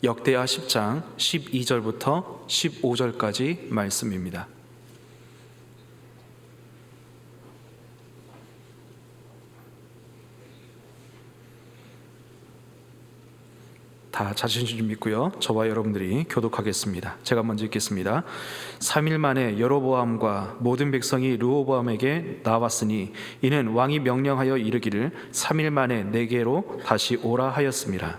역대하 10장 12절부터 15절까지 말씀입니다. 다 자신실 좀 믿고요. 저와 여러분들이 교독하겠습니다. 제가 먼저 읽겠습니다. 3일 만에 여로보암과 모든 백성이 르호보암에게 나왔으니 이는 왕이 명령하여 이르기를 3일 만에 내게로 다시 오라 하였습니다.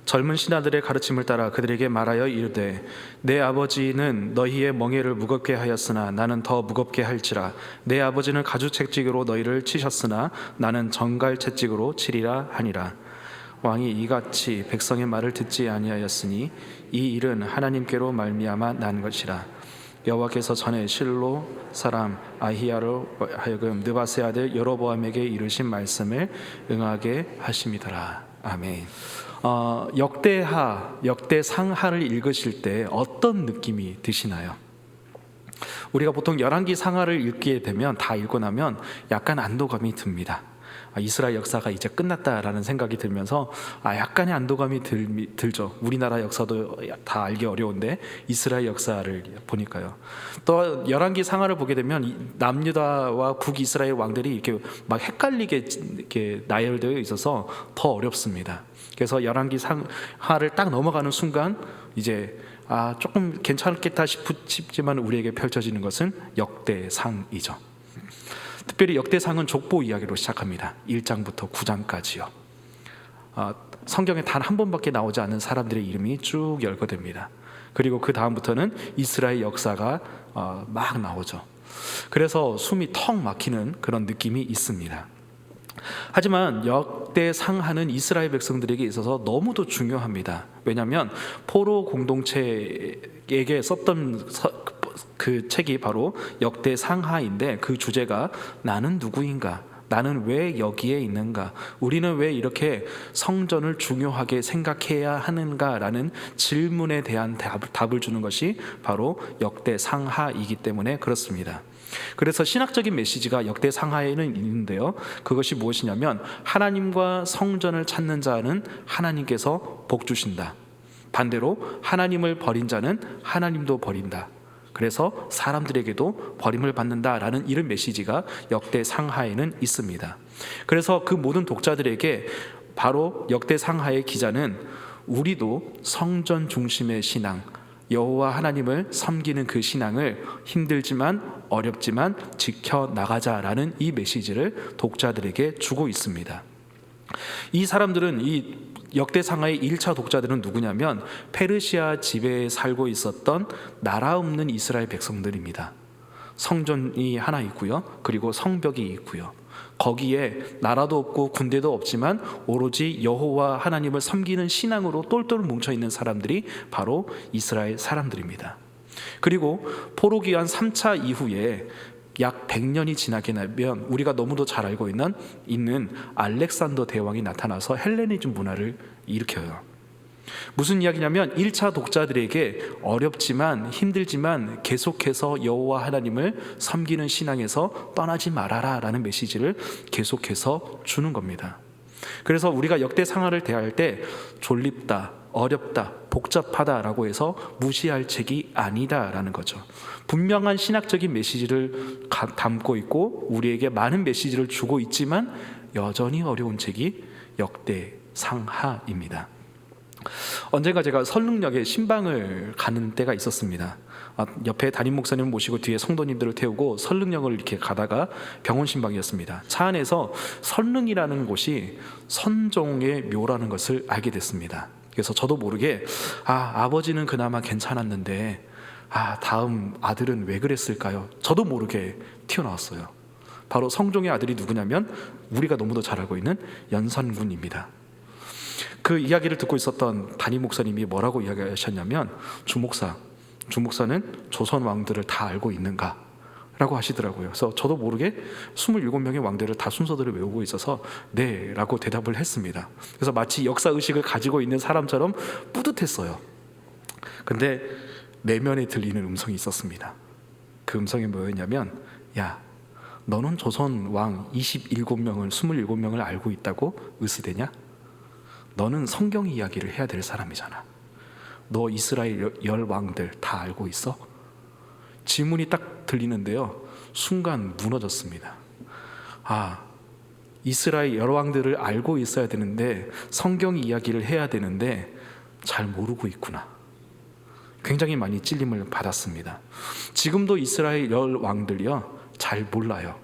젊은 신하들의 가르침을 따라 그들에게 말하여 이르되 내 아버지는 너희의 멍에를 무겁게 하였으나 나는 더 무겁게 할지라. 내 아버지는 가죽채찍으로 너희를 치셨으나 나는 정갈채찍으로 치리라 하니라. 왕이 이같이 백성의 말을 듣지 아니하였으니 이 일은 하나님께로 말미암아 난 것이라. 여호와께서 전에 실로 사람 아히야로 하여금 느바세 아들 여로보암에게 이르신 말씀을 응하게 하심이더라. 아멘. 역대상하를 읽으실 때 어떤 느낌이 드시나요? 우리가 보통 열왕기 상하를 읽게 되면 다 읽고 나면 약간 안도감이 듭니다. 이스라엘 역사가 이제 끝났다라는 생각이 들면서 약간의 안도감이 들죠. 우리나라 역사도 다 알기 어려운데 이스라엘 역사를 보니까요. 또 열왕기 상하를 보게 되면 남유다와 북이스라엘 왕들이 이렇게 막 헷갈리게 이렇게 나열되어 있어서 더 어렵습니다. 그래서 열왕기 상하를 딱 넘어가는 순간 이제 조금 괜찮겠다 싶지만 우리에게 펼쳐지는 것은 역대상이죠. 특별히 역대상은 족보 이야기로 시작합니다. 1장부터 9장까지요. 성경에 단 한 번밖에 나오지 않는 사람들의 이름이 쭉 열거됩니다. 그리고 그 다음부터는 이스라엘 역사가 막 나오죠. 그래서 숨이 턱 막히는 그런 느낌이 있습니다. 하지만 역대상하는 이스라엘 백성들에게 있어서 너무도 중요합니다. 왜냐하면 포로 공동체에게 썼던 그 책이 바로 역대상하인데 그 주제가 나는 누구인가? 나는 왜 여기에 있는가? 우리는 왜 이렇게 성전을 중요하게 생각해야 하는가라는 질문에 대한 답을 주는 것이 바로 역대상하이기 때문에 그렇습니다. 그래서 신학적인 메시지가 역대상하에는 있는데요. 그것이 무엇이냐면 하나님과 성전을 찾는 자는 하나님께서 복 주신다. 반대로 하나님을 버린 자는 하나님도 버린다. 그래서 사람들에게도 버림을 받는다라는 이런 메시지가 역대상하에는 있습니다. 그래서 그 모든 독자들에게 바로 역대상하의 기자는 우리도 성전 중심의 신앙, 여호와 하나님을 섬기는 그 신앙을 힘들지만 어렵지만 지켜나가자라는 이 메시지를 독자들에게 주고 있습니다. 이 사람들은 이 역대상하의 1차 독자들은 누구냐면 페르시아 지배에 살고 있었던 나라 없는 이스라엘 백성들입니다. 성전이 하나 있고요. 그리고 성벽이 있고요. 거기에 나라도 없고 군대도 없지만 오로지 여호와 하나님을 섬기는 신앙으로 똘똘 뭉쳐있는 사람들이 바로 이스라엘 사람들입니다. 그리고 포로 기한 3차 이후에 약 100년이 지나게 되면 우리가 너무도 잘 알고 있는 알렉산더 대왕이 나타나서 헬레니즘 문화를 일으켜요. 무슨 이야기냐면 1차 독자들에게 어렵지만 힘들지만 계속해서 여호와 하나님을 섬기는 신앙에서 떠나지 말아라 라는 메시지를 계속해서 주는 겁니다. 그래서 우리가 역대상하를 대할 때 졸립다, 어렵다, 복잡하다라고 해서 무시할 책이 아니다라는 거죠. 분명한 신학적인 메시지를 담고 있고 우리에게 많은 메시지를 주고 있지만 여전히 어려운 책이 역대상하입니다. 언젠가 제가 설릉역에 신방을 가는 때가 있었습니다. 옆에 담임 목사님을 모시고 뒤에 성도님들을 태우고 설릉역을 이렇게 가다가 병원 신방이었습니다. 차 안에서 설릉이라는 곳이 선종의 묘라는 것을 알게 됐습니다. 그래서 저도 모르게 아버지는 그나마 괜찮았는데 다음 아들은 왜 그랬을까요? 저도 모르게 튀어나왔어요. 바로 성종의 아들이 누구냐면 우리가 너무도 잘 알고 있는 연산군입니다. 그 이야기를 듣고 있었던 담임 목사님이 뭐라고 이야기하셨냐면 주목사는 조선 왕들을 다 알고 있는가? 라고 하시더라고요. 그래서 저도 모르게 27명의 왕들을 다 순서대로 외우고 있어서 네 라고 대답을 했습니다. 그래서 마치 역사의식을 가지고 있는 사람처럼 뿌듯했어요. 근데 내면에 들리는 음성이 있었습니다. 그 음성이 뭐였냐면 야, 너는 조선 왕 27명을 27명을 알고 있다고 으스대냐? 너는 성경 이야기를 해야 될 사람이잖아. 너 이스라엘 열 왕들 다 알고 있어? 질문이 딱 들리는데요, 순간 무너졌습니다. 이스라엘 열 왕들을 알고 있어야 되는데, 성경 이야기를 해야 되는데 잘 모르고 있구나. 굉장히 많이 찔림을 받았습니다. 지금도 이스라엘 열 왕들이요, 잘 몰라요.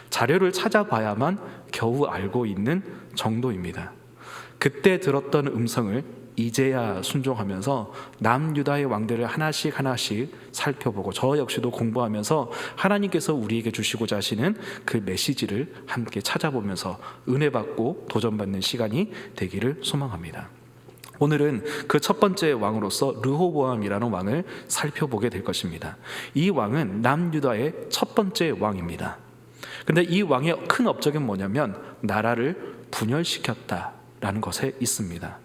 자료를 찾아봐야만 겨우 알고 있는 정도입니다. 그때 들었던 음성을 이제야 순종하면서 남유다의 왕들을 하나씩 살펴보고, 저 역시도 공부하면서 하나님께서 우리에게 주시고자 하시는 그 메시지를 함께 찾아보면서 은혜 받고 도전받는 시간이 되기를 소망합니다. 오늘은 그 첫 번째 왕으로서 르호보암이라는 왕을 살펴보게 될 것입니다. 이 왕은 남유다의 첫 번째 왕입니다. 근데 이 왕의 큰 업적은 뭐냐면 나라를 분열시켰다라는 것에 있습니다.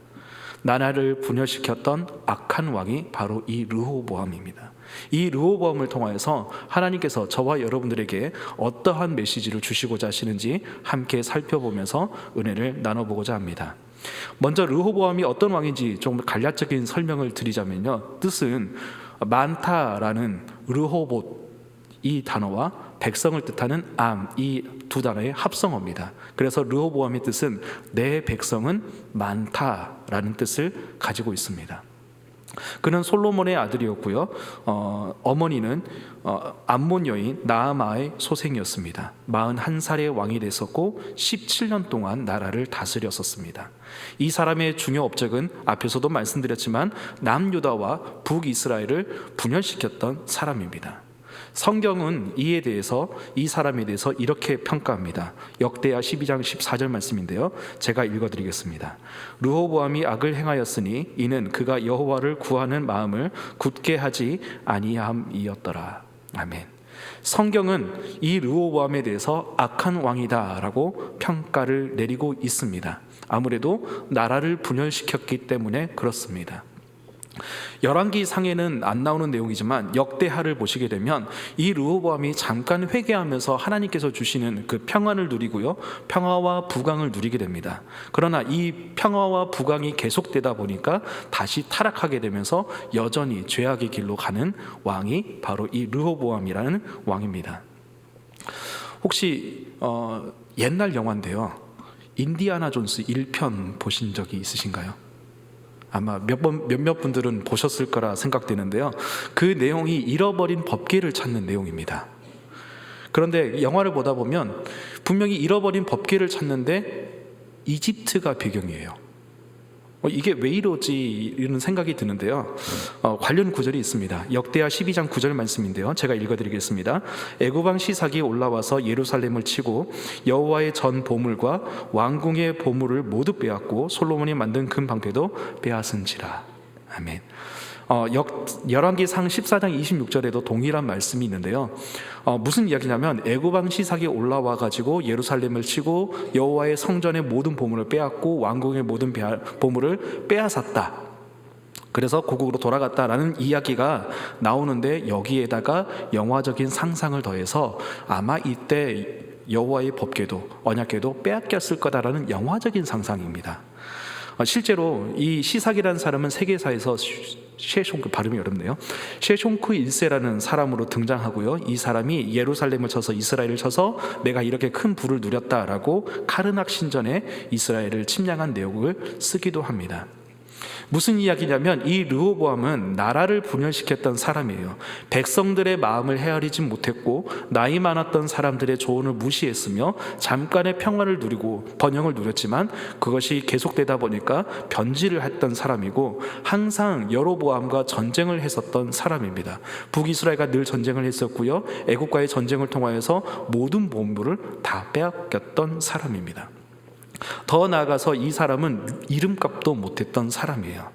나라를 분열시켰던 악한 왕이 바로 이 르호보암입니다. 이 르호보암을 통하여서 하나님께서 저와 여러분들에게 어떠한 메시지를 주시고자 하시는지 함께 살펴보면서 은혜를 나눠보고자 합니다. 먼저 르호보암이 어떤 왕인지 좀 간략적인 설명을 드리자면요, 뜻은 많다라는 르호봇 이 단어와 백성을 뜻하는 암, 이 두 단어의 합성어입니다. 그래서 르호보암의 뜻은 내 백성은 많다라는 뜻을 가지고 있습니다. 그는 솔로몬의 아들이었고요, 어머니는 암몬 여인 나아마의 소생이었습니다. 41살의 왕이 됐었고 17년 동안 나라를 다스렸었습니다. 이 사람의 중요 업적은 앞에서도 말씀드렸지만 남유다와 북이스라엘을 분열시켰던 사람입니다. 성경은 이에 대해서, 이 사람에 대해서 이렇게 평가합니다. 역대하 12장 14절 말씀인데요, 제가 읽어드리겠습니다. 르호보암이 악을 행하였으니 이는 그가 여호와를 구하는 마음을 굳게 하지 아니함이었더라. 아멘. 성경은 이 르호보암에 대해서 악한 왕이다라고 평가를 내리고 있습니다. 아무래도 나라를 분열시켰기 때문에 그렇습니다. 열왕기 상에는 안 나오는 내용이지만 역대하를 보시게 되면 이 르호보암이 잠깐 회개하면서 하나님께서 주시는 그 평안을 누리고요, 평화와 부강을 누리게 됩니다. 그러나 이 평화와 부강이 계속되다 보니까 다시 타락하게 되면서 여전히 죄악의 길로 가는 왕이 바로 이 르호보암이라는 왕입니다. 혹시 옛날 영화인데요, 인디아나 존스 1편 보신 적이 있으신가요? 아마 몇몇 분들은 보셨을 거라 생각되는데요, 그 내용이 잃어버린 법궤를 찾는 내용입니다. 그런데 영화를 보다 보면 분명히 잃어버린 법궤를 찾는데 이집트가 배경이에요. 이게 왜 이러지? 이런 생각이 드는데요, 관련 구절이 있습니다. 역대하 12장 9절 말씀인데요, 제가 읽어드리겠습니다. 애굽왕 시삭이 올라와서 예루살렘을 치고 여호와의 전 보물과 왕궁의 보물을 모두 빼앗고 솔로몬이 만든 금 방패도 빼앗은지라. 아멘. 열왕기상 14장 26절에도 동일한 말씀이 있는데요, 무슨 이야기냐면 애굽왕 시삭이 올라와 가지고 예루살렘을 치고 여호와의 성전의 모든 보물을 빼앗고 왕궁의 모든 보물을 빼앗았다. 그래서 고국으로 돌아갔다라는 이야기가 나오는데, 여기에다가 영화적인 상상을 더해서 아마 이때 여호와의 법궤도 언약궤도 빼앗겼을 거다라는 영화적인 상상입니다. 실제로 이 시삭이라는 사람은 세계사에서 셰숑크, 발음이 어렵네요, 셰숑크 1세라는 사람으로 등장하고요, 이 사람이 예루살렘을 쳐서, 이스라엘을 쳐서 내가 이렇게 큰 부를 누렸다라고 카르낙 신전에 이스라엘을 침략한 내용을 쓰기도 합니다. 무슨 이야기냐면 이 르호보암은 나라를 분열시켰던 사람이에요. 백성들의 마음을 헤아리지 못했고 나이 많았던 사람들의 조언을 무시했으며 잠깐의 평화를 누리고 번영을 누렸지만 그것이 계속되다 보니까 변질을 했던 사람이고, 항상 여로보암과 전쟁을 했었던 사람입니다. 북이스라엘과 늘 전쟁을 했었고요, 애국과의 전쟁을 통하여서 모든 보물을 다 빼앗겼던 사람입니다. 더 나아가서 이 사람은 이름값도 못했던 사람이에요.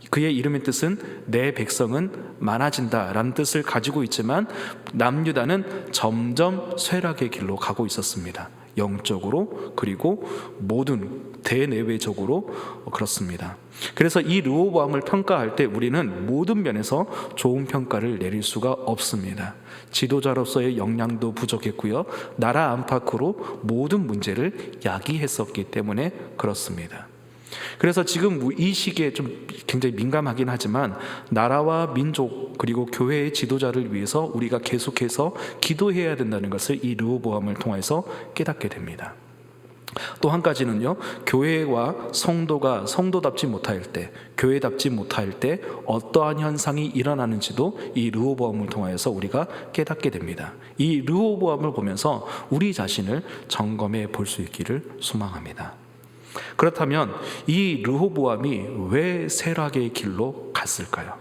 그의 이름의 뜻은 내 백성은 많아진다 라는 뜻을 가지고 있지만 남유다는 점점 쇠락의 길로 가고 있었습니다. 영적으로, 그리고 모든 대내외적으로 그렇습니다. 그래서 이 르호보암을 평가할 때 우리는 모든 면에서 좋은 평가를 내릴 수가 없습니다. 지도자로서의 역량도 부족했고요, 나라 안팎으로 모든 문제를 야기했었기 때문에 그렇습니다. 그래서 지금 이 시기에 좀 굉장히 민감하긴 하지만 나라와 민족 그리고 교회의 지도자를 위해서 우리가 계속해서 기도해야 된다는 것을 이 르호보암을 통해서 깨닫게 됩니다. 또 한 가지는요, 교회와 성도가 성도답지 못할 때, 교회답지 못할 때 어떠한 현상이 일어나는지도 이 르호보암을 통해서 우리가 깨닫게 됩니다. 이 르호보암을 보면서 우리 자신을 점검해 볼 수 있기를 소망합니다. 그렇다면 이 르호보암이 왜 세락의 길로 갔을까요?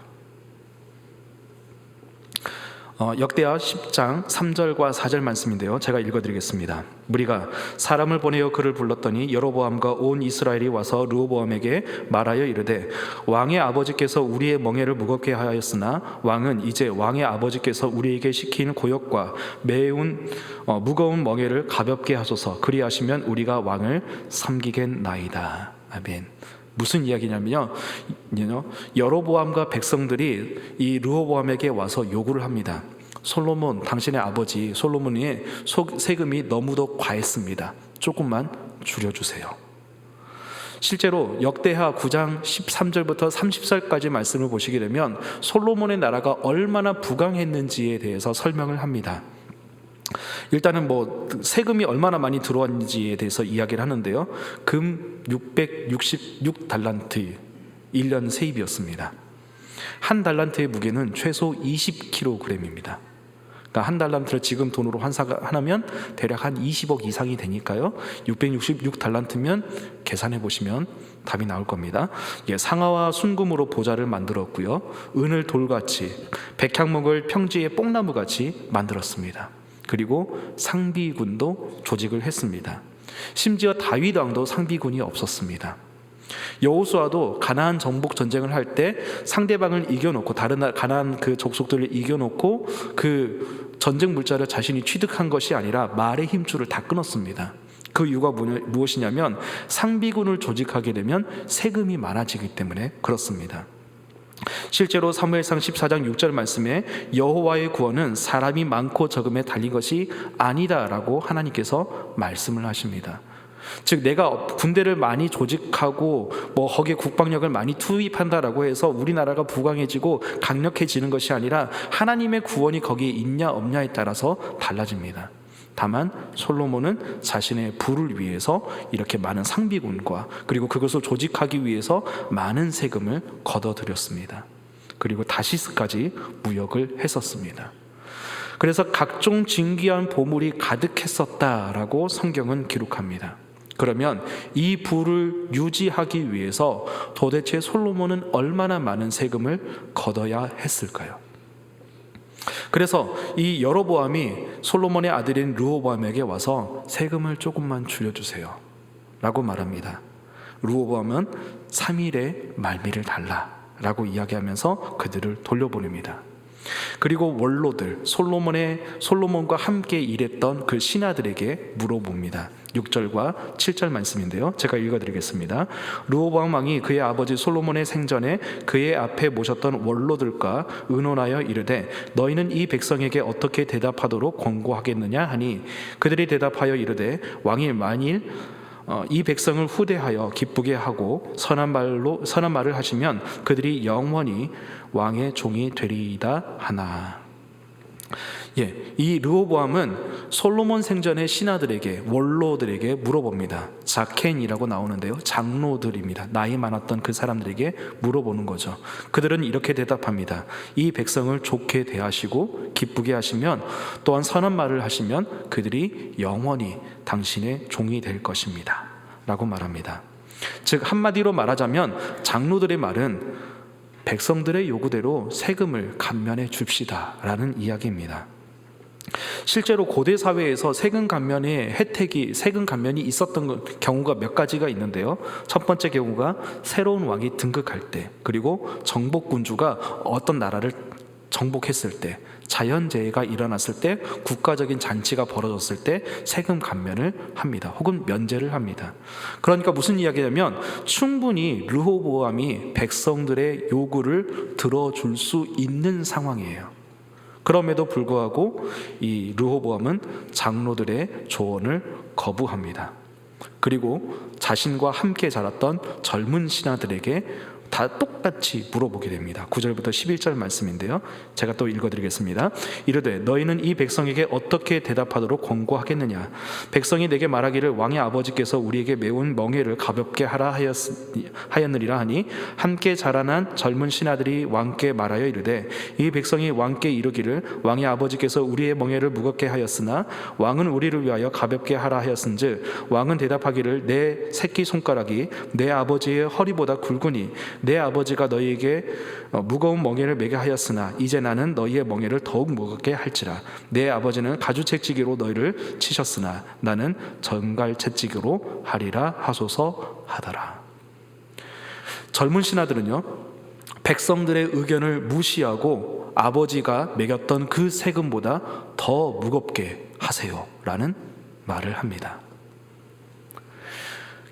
역대하 10장 3절과 4절 말씀인데요, 제가 읽어드리겠습니다. 무리가 사람을 보내어 그를 불렀더니 여로보암과 온 이스라엘이 와서 르호보암에게 말하여 이르되 왕의 아버지께서 우리의 멍에를 무겁게 하였으나 왕은 이제 왕의 아버지께서 우리에게 시킨 고역과 매운 무거운 멍에를 가볍게 하소서. 그리하시면 우리가 왕을 섬기겠나이다. 아멘. 무슨 이야기냐면요, 여로보암과 백성들이 이 르호보암에게 와서 요구를 합니다. 솔로몬, 당신의 아버지 솔로몬의 세금이 너무도 과했습니다. 조금만 줄여주세요. 실제로 역대하 9장 13절부터 30절까지 말씀을 보시게 되면 솔로몬의 나라가 얼마나 부강했는지에 대해서 설명을 합니다. 일단은 세금이 얼마나 많이 들어왔는지에 대해서 이야기를 하는데요, 금 666달란트 1년 세입이었습니다. 한 달란트의 무게는 최소 20kg입니다. 그러니까 한 달란트를 지금 돈으로 환산하면 대략 한 20억 이상이 되니까요, 666달란트면 계산해 보시면 답이 나올 겁니다. 상아와 순금으로 보좌를 만들었고요, 은을 돌같이, 백향목을 평지의 뽕나무같이 만들었습니다. 그리고 상비군도 조직을 했습니다. 심지어 다윗 왕도 상비군이 없었습니다. 여호수아도 가나안 정복 전쟁을 할 때 상대방을 이겨놓고, 다른 가나안 그 족속들을 이겨놓고 그 전쟁 물자를 자신이 취득한 것이 아니라 말의 힘줄을 다 끊었습니다. 그 이유가 무엇이냐면 상비군을 조직하게 되면 세금이 많아지기 때문에 그렇습니다. 실제로 사무엘상 14장 6절 말씀에 여호와의 구원은 사람이 많고 적음에 달린 것이 아니다라고 하나님께서 말씀을 하십니다. 즉 내가 군대를 많이 조직하고 거기에 국방력을 많이 투입한다라고 해서 우리나라가 부강해지고 강력해지는 것이 아니라 하나님의 구원이 거기에 있냐 없냐에 따라서 달라집니다. 다만 솔로몬은 자신의 부를 위해서 이렇게 많은 상비군과 그리고 그것을 조직하기 위해서 많은 세금을 걷어들였습니다. 그리고 다시스까지 무역을 했었습니다. 그래서 각종 진귀한 보물이 가득했었다라고 성경은 기록합니다. 그러면 이 부를 유지하기 위해서 도대체 솔로몬은 얼마나 많은 세금을 걷어야 했을까요? 그래서 이 여로보암이 솔로몬의 아들인 르호보암에게 와서 세금을 조금만 줄여주세요 라고 말합니다. 르호보암은 3일의 말미를 달라라고 이야기하면서 그들을 돌려보냅니다. 그리고 원로들, 솔로몬과 함께 일했던 그 신하들에게 물어봅니다. 6절과 7절 말씀인데요, 제가 읽어드리겠습니다. 르호보암 왕이 그의 아버지 솔로몬의 생전에 그의 앞에 모셨던 원로들과 의논하여 이르되 너희는 이 백성에게 어떻게 대답하도록 권고하겠느냐 하니 그들이 대답하여 이르되 왕이 만일 이 백성을 후대하여 기쁘게 하고 선한 말을 하시면 그들이 영원히 왕의 종이 되리이다 하나. 이 르호보암은 솔로몬 생전의 신하들에게, 원로들에게 물어봅니다. 자켄이라고 나오는데요, 장로들입니다. 나이 많았던 그 사람들에게 물어보는 거죠. 그들은 이렇게 대답합니다. 이 백성을 좋게 대하시고 기쁘게 하시면, 또한 선한 말을 하시면 그들이 영원히 당신의 종이 될 것입니다 라고 말합니다. 즉 한마디로 말하자면 장로들의 말은 백성들의 요구대로 세금을 감면해 줍시다 라는 이야기입니다. 실제로 고대 사회에서 세금 감면이 있었던 경우가 몇 가지가 있는데요, 첫 번째 경우가 새로운 왕이 등극할 때, 그리고 정복군주가 어떤 나라를 정복했을 때, 자연재해가 일어났을 때, 국가적인 잔치가 벌어졌을 때 세금 감면을 합니다. 혹은 면제를 합니다. 그러니까 무슨 이야기냐면 충분히 르호보암이 백성들의 요구를 들어줄 수 있는 상황이에요. 그럼에도 불구하고 이 르호보암은 장로들의 조언을 거부합니다. 그리고 자신과 함께 자랐던 젊은 신하들에게 다 똑같이 물어보게 됩니다. 9절부터 11절 말씀인데요, 제가 또 읽어드리겠습니다. 이르되 너희는 이 백성에게 어떻게 대답하도록 권고하겠느냐? 백성이 내게 말하기를 왕의 아버지께서 우리에게 매운 멍에를 가볍게 하라 하였느니라 하니 함께 자라난 젊은 신하들이 왕께 말하여 이르되 이 백성이 왕께 이르기를 왕의 아버지께서 우리의 멍에를 무겁게 하였으나 왕은 우리를 위하여 가볍게 하라 하였은즉 왕은 대답하기를 내 새끼 손가락이 내 아버지의 허리보다 굵으니 내 아버지가 너희에게 무거운 멍에를 매게 하였으나 이제 나는 너희의 멍에를 더욱 무겁게 할지라. 내 아버지는 가주채찍이로 너희를 치셨으나 나는 전갈채찍으로 하리라 하소서 하더라. 젊은 신하들은요, 백성들의 의견을 무시하고 아버지가 매겼던 그 세금보다 더 무겁게 하세요 라는 말을 합니다.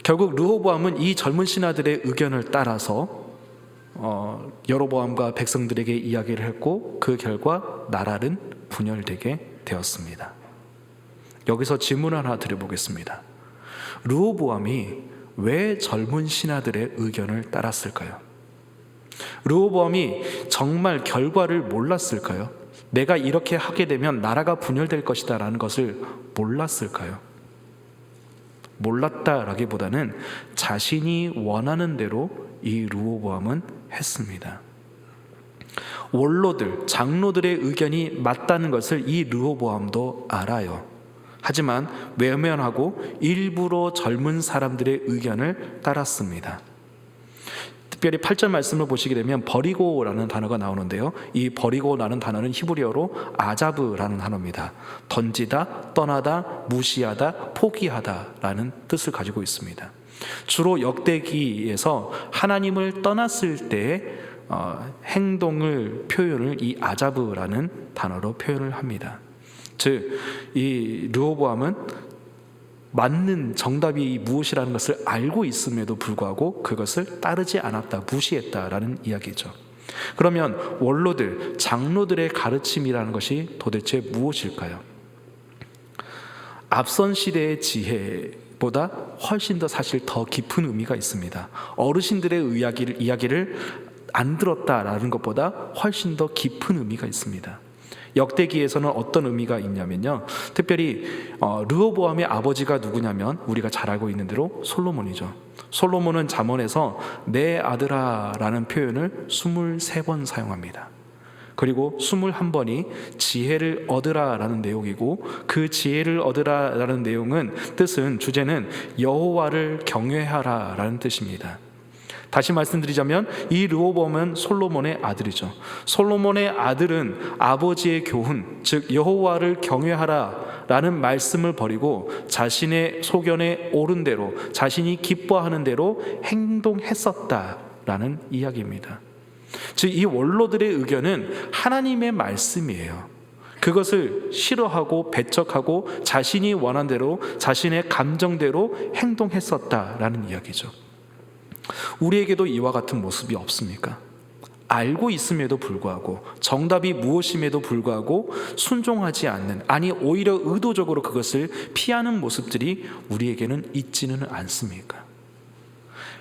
결국 르호보암은 이 젊은 신하들의 의견을 따라서 여로보암과 백성들에게 이야기를 했고 그 결과 나라는 분열되게 되었습니다. 여기서 질문 하나 드려보겠습니다. 르호보암이 왜 젊은 신하들의 의견을 따랐을까요? 르호보암이 정말 결과를 몰랐을까요? 내가 이렇게 하게 되면 나라가 분열될 것이다 라는 것을 몰랐을까요? 몰랐다라기보다는 자신이 원하는 대로 이 르호보암은 했습니다. 원로들, 장로들의 의견이 맞다는 것을 이 르호보암도 알아요. 하지만 외면하고 일부러 젊은 사람들의 의견을 따랐습니다. 특별히 8절 말씀을 보시게 되면 버리고라는 단어가 나오는데요, 이 버리고라는 단어는 히브리어로 아자브라는 단어입니다. 던지다, 떠나다, 무시하다, 포기하다라는 뜻을 가지고 있습니다. 주로 역대기에서 하나님을 떠났을 때의 행동을 표현을 이 아자브라는 단어로 표현을 합니다. 즉, 이 르호보암은 맞는 정답이 무엇이라는 것을 알고 있음에도 불구하고 그것을 따르지 않았다, 무시했다라는 이야기죠. 그러면 원로들, 장로들의 가르침이라는 것이 도대체 무엇일까요? 앞선 시대의 지혜보다 훨씬 더 사실 더 깊은 의미가 있습니다. 어르신들의 이야기를 안 들었다라는 것보다 훨씬 더 깊은 의미가 있습니다. 역대기에서는 어떤 의미가 있냐면요, 특별히 르호보암의 아버지가 누구냐면 우리가 잘 알고 있는 대로 솔로몬이죠. 솔로몬은 잠언에서 내 아들아 라는 표현을 23번 사용합니다. 그리고 21번이 지혜를 얻으라 라는 내용이고, 그 지혜를 얻으라 라는 내용은 주제는 여호와를 경외하라 라는 뜻입니다. 다시 말씀드리자면 이 르호보암은 솔로몬의 아들이죠. 솔로몬의 아들은 아버지의 교훈, 즉 여호와를 경외하라 라는 말씀을 버리고 자신의 소견에 옳은 대로, 자신이 기뻐하는 대로 행동했었다라는 이야기입니다. 즉 이 원로들의 의견은 하나님의 말씀이에요. 그것을 싫어하고 배척하고 자신이 원한 대로, 자신의 감정대로 행동했었다라는 이야기죠. 우리에게도 이와 같은 모습이 없습니까? 알고 있음에도 불구하고, 정답이 무엇임에도 불구하고 순종하지 않는, 아니 오히려 의도적으로 그것을 피하는 모습들이 우리에게는 있지는 않습니까?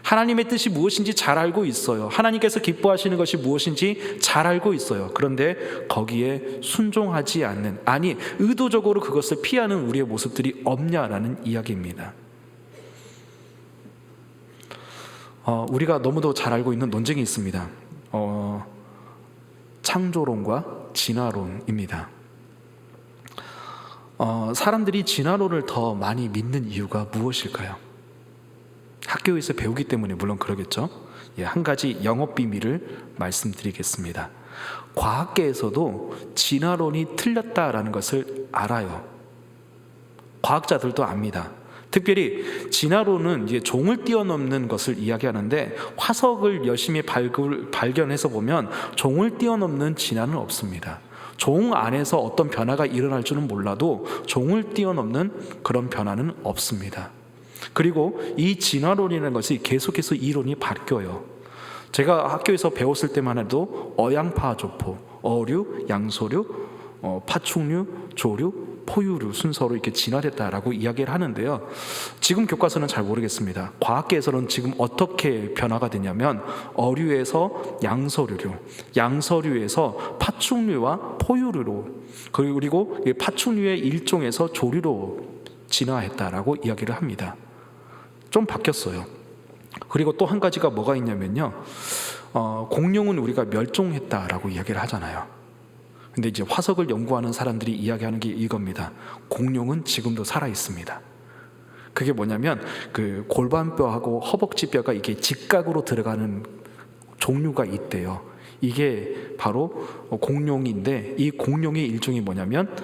하나님의 뜻이 무엇인지 잘 알고 있어요. 하나님께서 기뻐하시는 것이 무엇인지 잘 알고 있어요. 그런데 거기에 순종하지 않는, 아니 의도적으로 그것을 피하는 우리의 모습들이 없냐라는 이야기입니다. 우리가 너무도 잘 알고 있는 논쟁이 있습니다. 창조론과 진화론입니다. 사람들이 진화론을 더 많이 믿는 이유가 무엇일까요? 학교에서 배우기 때문에 물론 그러겠죠. 한 가지 영업 비밀을 말씀드리겠습니다. 과학계에서도 진화론이 틀렸다라는 것을 알아요. 과학자들도 압니다. 특별히 진화론은 이제 종을 뛰어넘는 것을 이야기하는데, 화석을 열심히 발견해서 보면 종을 뛰어넘는 진화는 없습니다. 종 안에서 어떤 변화가 일어날 줄은 몰라도 종을 뛰어넘는 그런 변화는 없습니다. 그리고 이 진화론이라는 것이 계속해서 이론이 바뀌어요. 제가 학교에서 배웠을 때만 해도 어양파조포, 어류, 양서류, 파충류, 조류, 포유류 순서로 이렇게 진화됐다라고 이야기를 하는데요. 지금 교과서는 잘 모르겠습니다. 과학계에서는 지금 어떻게 변화가 되냐면, 어류에서 양서류로, 양서류에서 파충류와 포유류로, 그리고 파충류의 일종에서 조류로 진화했다라고 이야기를 합니다. 좀 바뀌었어요. 그리고 또 한 가지가 뭐가 있냐면요, 공룡은 우리가 멸종했다라고 이야기를 하잖아요. 근데 이제 화석을 연구하는 사람들이 이야기하는 게 이겁니다. 공룡은 지금도 살아 있습니다. 그게 뭐냐면, 그 골반뼈하고 허벅지뼈가 이게 직각으로 들어가는 종류가 있대요. 이게 바로 공룡인데, 이 공룡의 일종이 뭐냐면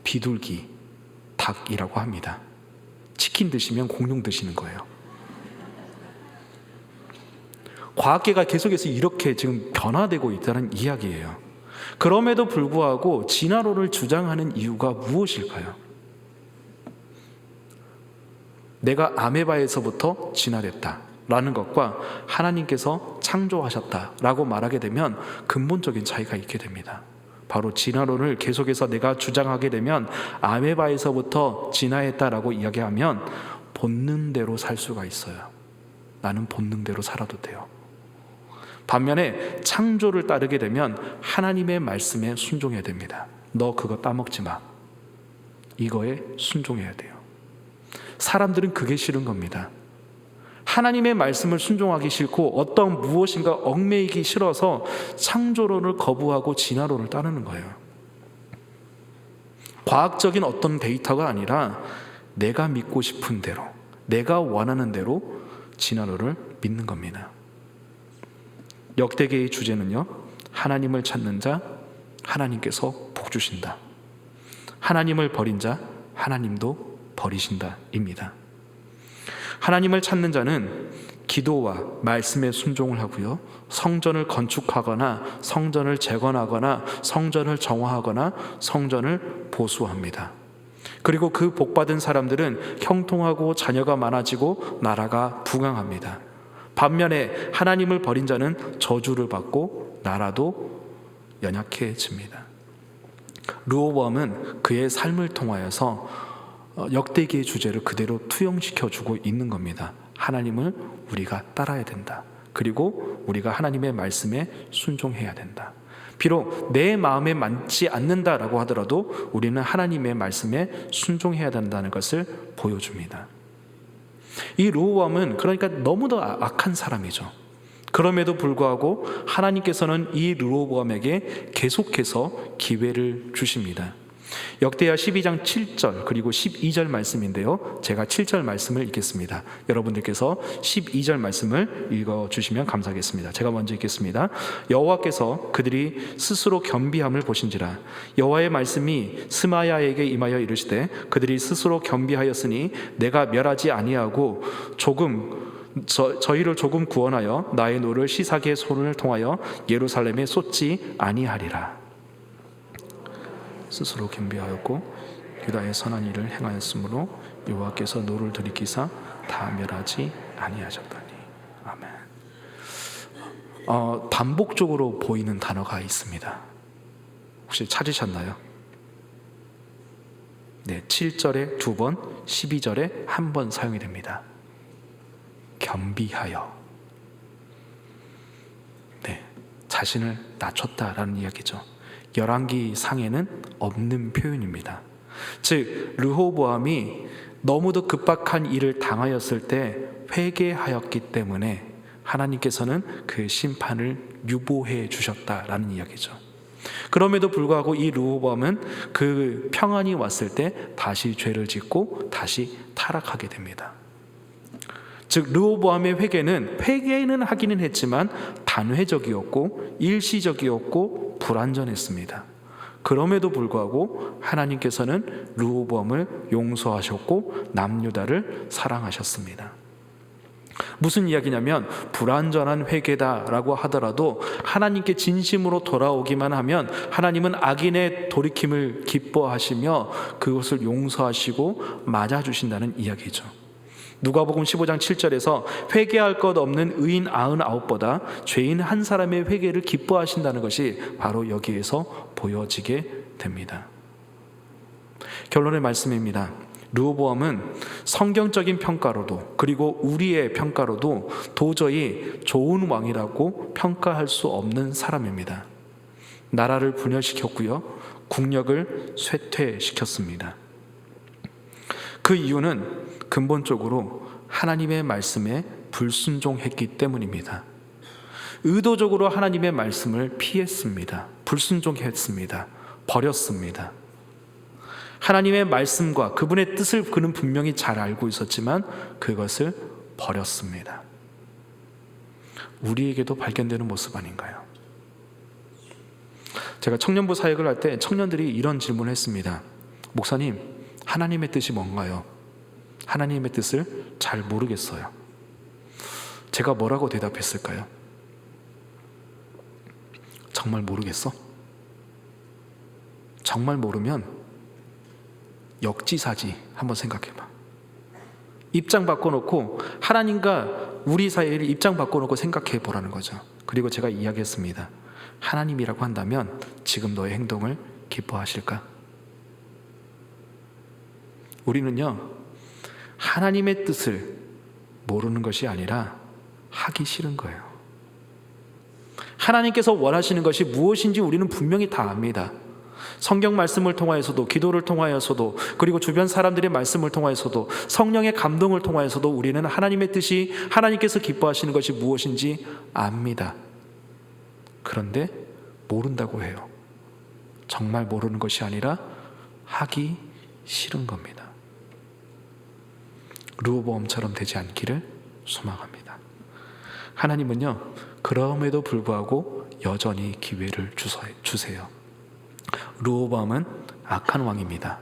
비둘기, 닭이라고 합니다. 치킨 드시면 공룡 드시는 거예요. 과학계가 계속해서 이렇게 지금 변화되고 있다는 이야기예요. 그럼에도 불구하고 진화론을 주장하는 이유가 무엇일까요? 내가 아메바에서부터 진화됐다라는 것과 하나님께서 창조하셨다라고 말하게 되면 근본적인 차이가 있게 됩니다. 바로 진화론을 계속해서 내가 주장하게 되면, 아메바에서부터 진화했다라고 이야기하면 본능대로 살 수가 있어요. 나는 본능대로 살아도 돼요. 반면에 창조를 따르게 되면 하나님의 말씀에 순종해야 됩니다. 너 그거 따먹지 마. 이거에 순종해야 돼요. 사람들은 그게 싫은 겁니다. 하나님의 말씀을 순종하기 싫고 어떤 무엇인가 얽매이기 싫어서 창조론을 거부하고 진화론을 따르는 거예요. 과학적인 어떤 데이터가 아니라 내가 믿고 싶은 대로, 내가 원하는 대로 진화론을 믿는 겁니다. 역대기의 주제는요, 하나님을 찾는 자 하나님께서 복 주신다, 하나님을 버린 자 하나님도 버리신다 입니다. 하나님을 찾는 자는 기도와 말씀에 순종을 하고요, 성전을 건축하거나 성전을 재건하거나 성전을 정화하거나 성전을 보수합니다. 그리고 그 복받은 사람들은 형통하고 자녀가 많아지고 나라가 부강합니다. 반면에 하나님을 버린 자는 저주를 받고 나라도 연약해집니다. 르호보암은 그의 삶을 통하여서 역대기의 주제를 그대로 투영시켜주고 있는 겁니다. 하나님을 우리가 따라야 된다. 그리고 우리가 하나님의 말씀에 순종해야 된다. 비록 내 마음에 맞지 않는다라고 하더라도 우리는 하나님의 말씀에 순종해야 된다는 것을 보여줍니다. 이 르호보암은 그러니까 너무도 악한 사람이죠. 그럼에도 불구하고 하나님께서는 이 르호보암에게 계속해서 기회를 주십니다. 역대하 12장 7절 그리고 12절 말씀인데요, 제가 7절 말씀을 읽겠습니다. 여러분들께서 12절 말씀을 읽어주시면 감사하겠습니다. 제가 먼저 읽겠습니다. 여호와께서 그들이 스스로 겸비함을 보신지라. 여호와의 말씀이 스마야에게 임하여 이르시되, 그들이 스스로 겸비하였으니 내가 멸하지 아니하고 저희를 조금 구원하여 나의 노를 시사기의 손을 통하여 예루살렘에 쏟지 아니하리라. 스스로 겸비하였고 유다의 선한 일을 행하였으므로 여호와께서 노를 들이키사 다 멸하지 아니하셨다니. 아멘. 반복적으로 보이는 단어가 있습니다. 혹시 찾으셨나요? 네, 7절에 2번, 12절에 1번 사용이 됩니다. 겸비하여. 네, 자신을 낮췄다라는 이야기죠. 열왕기 상에는 없는 표현입니다. 즉 르호보암이 너무도 급박한 일을 당하였을 때 회개하였기 때문에 하나님께서는 그 심판을 유보해 주셨다라는 이야기죠. 그럼에도 불구하고 이 르호보암은 그 평안이 왔을 때 다시 죄를 짓고 다시 타락하게 됩니다. 즉 르호보암의 회개는 하기는 했지만 단회적이었고 일시적이었고 불완전했습니다. 그럼에도 불구하고 하나님께서는 르호보암을 용서하셨고 남유다를 사랑하셨습니다. 무슨 이야기냐면 불완전한 회개다라고 하더라도 하나님께 진심으로 돌아오기만 하면 하나님은 악인의 돌이킴을 기뻐하시며 그것을 용서하시고 맞아주신다는 이야기죠. 누가복음 15장 7절에서 회개할 것 없는 의인 99보다 죄인 한 사람의 회개를 기뻐하신다는 것이 바로 여기에서 보여지게 됩니다. 결론의 말씀입니다. 르호보암은 성경적인 평가로도 그리고 우리의 평가로도 도저히 좋은 왕이라고 평가할 수 없는 사람입니다. 나라를 분열시켰고요, 국력을 쇠퇴시켰습니다. 그 이유는 근본적으로 하나님의 말씀에 불순종했기 때문입니다. 의도적으로 하나님의 말씀을 피했습니다. 불순종했습니다. 버렸습니다. 하나님의 말씀과 그분의 뜻을 그는 분명히 잘 알고 있었지만 그것을 버렸습니다. 우리에게도 발견되는 모습 아닌가요? 제가 청년부 사역을 할 때 청년들이 이런 질문을 했습니다. 목사님, 하나님의 뜻이 뭔가요? 하나님의 뜻을 잘 모르겠어요. 제가 뭐라고 대답했을까요? 정말 모르겠어? 정말 모르면 역지사지 한번 생각해봐. 입장 바꿔놓고 하나님과 우리 사이를 입장 바꿔놓고 생각해 보라는 거죠. 그리고 제가 이야기했습니다. 하나님이라고 한다면 지금 너의 행동을 기뻐하실까? 우리는요, 하나님의 뜻을 모르는 것이 아니라 하기 싫은 거예요. 하나님께서 원하시는 것이 무엇인지 우리는 분명히 다 압니다. 성경 말씀을 통하여서도, 기도를 통하여서도, 그리고 주변 사람들의 말씀을 통하여서도, 성령의 감동을 통하여서도 우리는 하나님의 뜻이, 하나님께서 기뻐하시는 것이 무엇인지 압니다. 그런데 모른다고 해요. 정말 모르는 것이 아니라 하기 싫은 겁니다. 르호보암처럼 되지 않기를 소망합니다. 하나님은요, 그럼에도 불구하고 여전히 기회를 주세요. 르호보암은 악한 왕입니다.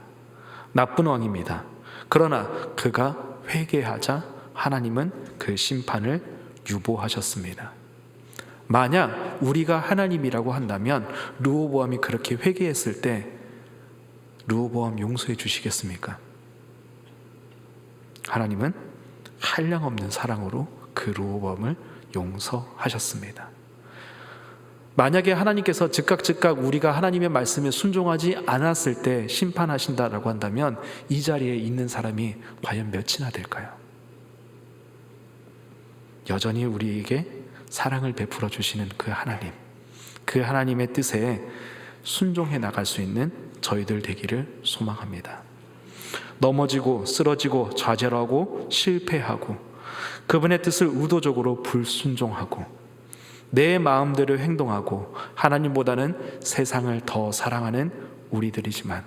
나쁜 왕입니다. 그러나 그가 회개하자 하나님은 그 심판을 유보하셨습니다. 만약 우리가 하나님이라고 한다면 르호보암이 그렇게 회개했을 때 르호보암 용서해 주시겠습니까? 하나님은 한량없는 사랑으로 그 르호보암을 용서하셨습니다. 만약에 하나님께서 즉각 우리가 하나님의 말씀에 순종하지 않았을 때 심판하신다라고 한다면 이 자리에 있는 사람이 과연 몇이나 될까요? 여전히 우리에게 사랑을 베풀어 주시는 그 하나님, 그 하나님의 뜻에 순종해 나갈 수 있는 저희들 되기를 소망합니다. 넘어지고 쓰러지고 좌절하고 실패하고 그분의 뜻을 의도적으로 불순종하고 내 마음대로 행동하고 하나님보다는 세상을 더 사랑하는 우리들이지만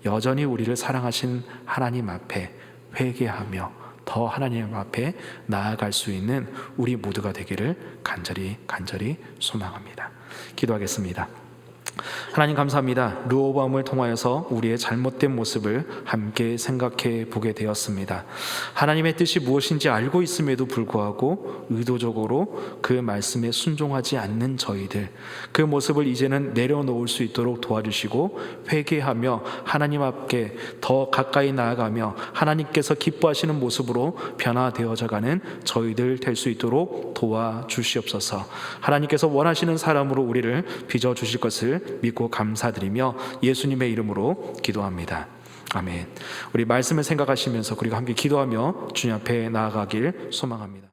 여전히 우리를 사랑하신 하나님 앞에 회개하며 더 하나님 앞에 나아갈 수 있는 우리 모두가 되기를 간절히 소망합니다. 기도하겠습니다. 하나님 감사합니다. 르호보암을 통하여서 우리의 잘못된 모습을 함께 생각해 보게 되었습니다. 하나님의 뜻이 무엇인지 알고 있음에도 불구하고 의도적으로 그 말씀에 순종하지 않는 저희들, 그 모습을 이제는 내려놓을 수 있도록 도와주시고 회개하며 하나님 앞에 더 가까이 나아가며 하나님께서 기뻐하시는 모습으로 변화되어져가는 저희들 될 수 있도록 도와주시옵소서. 하나님께서 원하시는 사람으로 우리를 빚어주실 것을 믿고 감사드리며 예수님의 이름으로 기도합니다. 아멘. 우리 말씀을 생각하시면서 그리고 함께 기도하며 주님 앞에 나아가길 소망합니다.